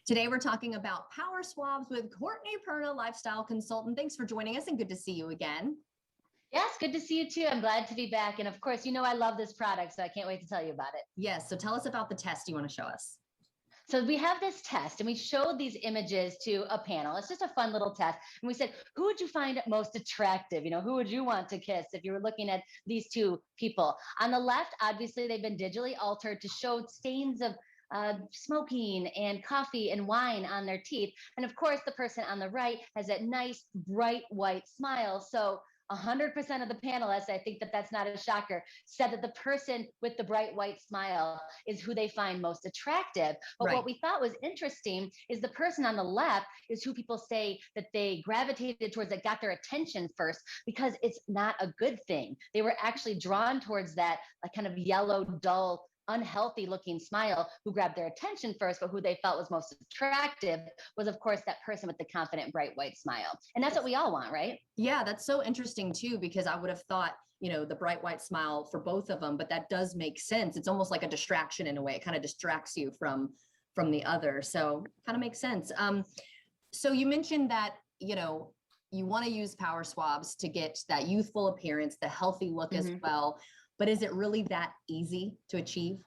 Today, we're talking about Power Swabs with Courtney Perna, lifestyle consultant. Thanks for joining us and good to see you again. Yes, good to see you too. I'm glad to be back. And of course, you know I love this product, so I can't wait to tell you about it. Yes, so tell us about the test you want to show us. So we have this test and we showed these images to a panel. It's just a fun little test. And we said, who would you find most attractive? You know, who would you want to kiss if you were looking at these two people? On the left, obviously, they've been digitally altered to show stains of smoking and coffee and wine on their teeth. And of course, the person on the right has that nice, bright white smile. So 100% of the panelists, I think that that's not a shocker, said that the person with the bright white smile is who they find most attractive. But what we thought was interesting is the person on the left is who people say that they gravitated towards, that got their attention first, because it's not a good thing. They were actually drawn towards that like kind of yellow, dull, unhealthy looking smile who grabbed their attention first, but who they felt was most attractive was, of course, that person with the confident, bright white smile. And that's what we all want, right? Yeah, that's so interesting too, because I would have thought, you know, the bright white smile for both of them, but that does make sense. It's almost like a distraction in a way. It kind of distracts you from the other. So kind of makes sense. So you mentioned that, you know, you want to use Power Swabs to get that youthful appearance, the healthy look as well. But is it really that easy to achieve?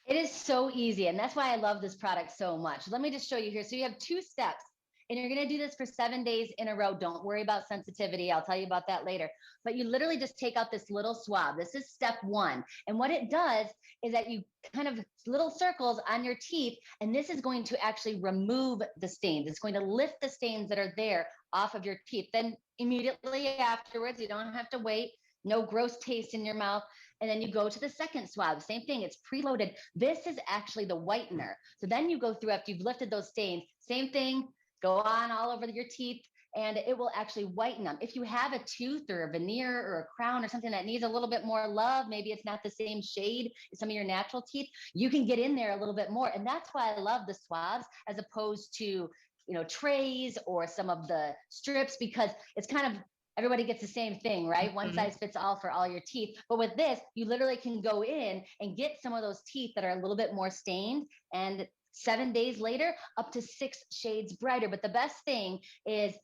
It is so easy. And that's why I love this product so much. Let me just show you here. So you have 2 steps and you're going to do this for 7 days in a row. Don't worry about sensitivity. I'll tell you about that later. But you literally just take out this little swab. This is step 1. And what it does is that you kind of little circles on your teeth. And this is going to actually remove the stains. It's going to lift the stains that are there off of your teeth. Then immediately afterwards, you don't have to wait. No gross taste in your mouth. And then you go to the second swab, same thing, it's preloaded. This is actually the whitener. So then you go through after you've lifted those stains, same thing, go on all over your teeth, and it will actually whiten them. If you have a tooth or a veneer or a crown or something that needs a little bit more love, maybe it's not the same shade as some of your natural teeth, you can get in there a little bit more. And that's why I love the swabs as opposed to, you know, trays or some of the strips, because it's kind of, everybody gets the same thing, right? One size fits all for all your teeth. But with this, you literally can go in and get some of those teeth that are a little bit more stained, and 7 days later, up to 6 shades brighter. But the best thing is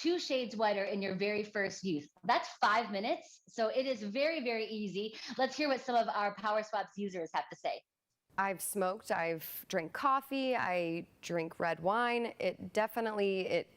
2 shades whiter in your very first use. That's 5 minutes. So it is very, very easy. Let's hear what some of our Power Swabs users have to say. I've smoked, I've drank coffee, I drink red wine. It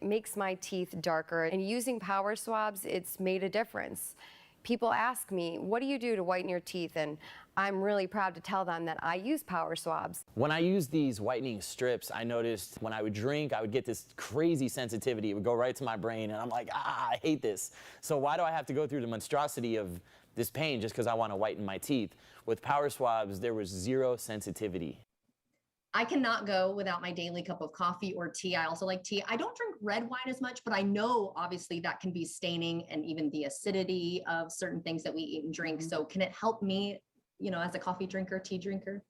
makes my teeth darker. And using Power Swabs, it's made a difference. People ask me, what do you do to whiten your teeth? And I'm really proud to tell them that I use Power Swabs. When I use these whitening strips, I noticed when I would drink, I would get this crazy sensitivity. It would go right to my brain, and I'm like, I hate this. So why do I have to go through the monstrosity of this pain just because I want to whiten my teeth? With Power Swabs, there was 0 sensitivity. I cannot go without my daily cup of coffee or tea. I also like tea. I don't drink red wine as much, but I know obviously that can be staining, and even the acidity of certain things that we eat and drink. So can it help me, you know, as a coffee drinker, tea drinker?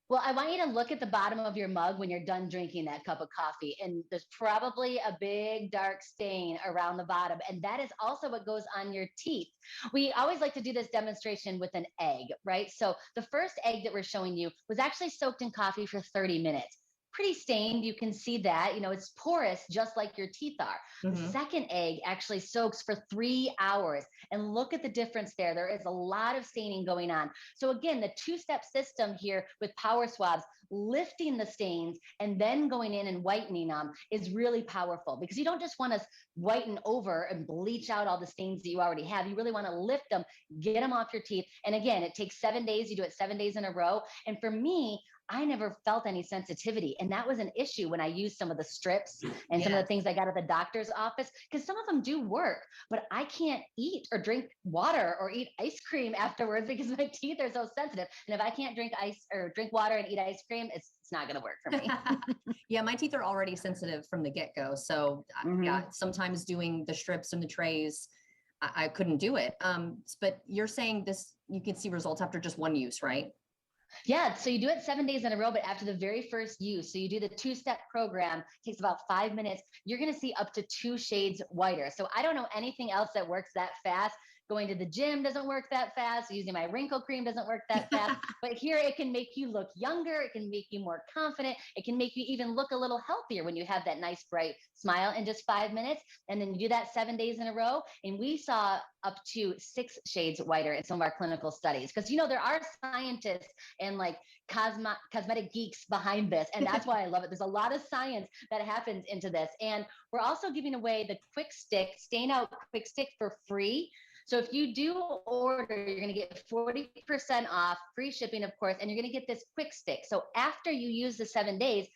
Well, I want you to look at the bottom of your mug when you're done drinking that cup of coffee, and there's probably a big dark stain around the bottom, and that is also what goes on your teeth. We always like to do this demonstration with an egg, right? So the first egg that we're showing you was actually soaked in coffee for 30 minutes. Pretty stained, you can see that, you know, it's porous just like your teeth are. The second egg actually soaks for 3 hours, and look at the difference there. There is a lot of staining going on. So again, the 2-step system here with Power Swabs, lifting the stains and then going in and whitening them, is really powerful, because you don't just want to whiten over and bleach out all the stains that you already have. You really want to lift them, get them off your teeth. And again, it takes 7 days. You do it 7 days in a row. And for me, I never felt any sensitivity. And that was an issue when I used some of the strips and some of the things I got at the doctor's office, because some of them do work, but I can't eat or drink water or eat ice cream afterwards because my teeth are so sensitive. And if I can't drink ice or drink water and eat ice cream, it's not going to work for me. Yeah, my teeth are already sensitive from the get-go. So yeah, sometimes doing the strips and the trays, I couldn't do it. But you're saying this, you can see results after just 1 use, right? Yeah, so you do it 7 days in a row, but after the very first use, so you do the 2-step program, takes about 5 minutes, you're going to see up to 2 shades whiter. So I don't know anything else that works that fast. Going to the gym doesn't work that fast. Using my wrinkle cream doesn't work that fast. But here it can make you look younger. It can make you more confident. It can make you even look a little healthier when you have that nice, bright smile in just 5 minutes. And then you do that 7 days in a row. And we saw up to 6 shades whiter in some of our clinical studies. Because, you know, there are scientists and like cosmetic geeks behind this. And that's why I love it. There's a lot of science that happens into this. And we're also giving away the quick stick, stain out quick stick for free. So if you do order, you're going to get 40% off, free shipping, of course, and you're going to get this quick stick. So after you use the 7 days,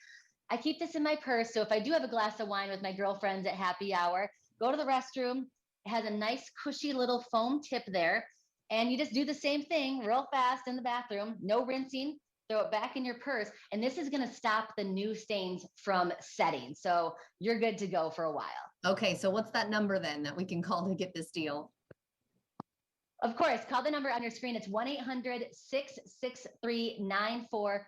I keep this in my purse. So if I do have a glass of wine with my girlfriends at happy hour, go to the restroom. It has a nice cushy little foam tip there. And you just do the same thing real fast in the bathroom, no rinsing, throw it back in your purse. And this is going to stop the new stains from setting. So you're good to go for a while. Okay, so what's that number then that we can call to get this deal? Of course, call the number on your screen. It's 1-800-663-9419,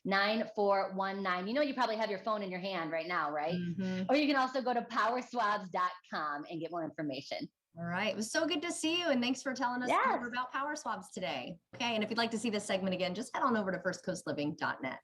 1-800-663-9419. You know, you probably have your phone in your hand right now, right? Mm-hmm. Or you can also go to powerswabs.com and get more information. All right. It was so good to see you. And thanks for telling us more about Power Swabs today. Okay. And if you'd like to see this segment again, just head on over to firstcoastliving.net.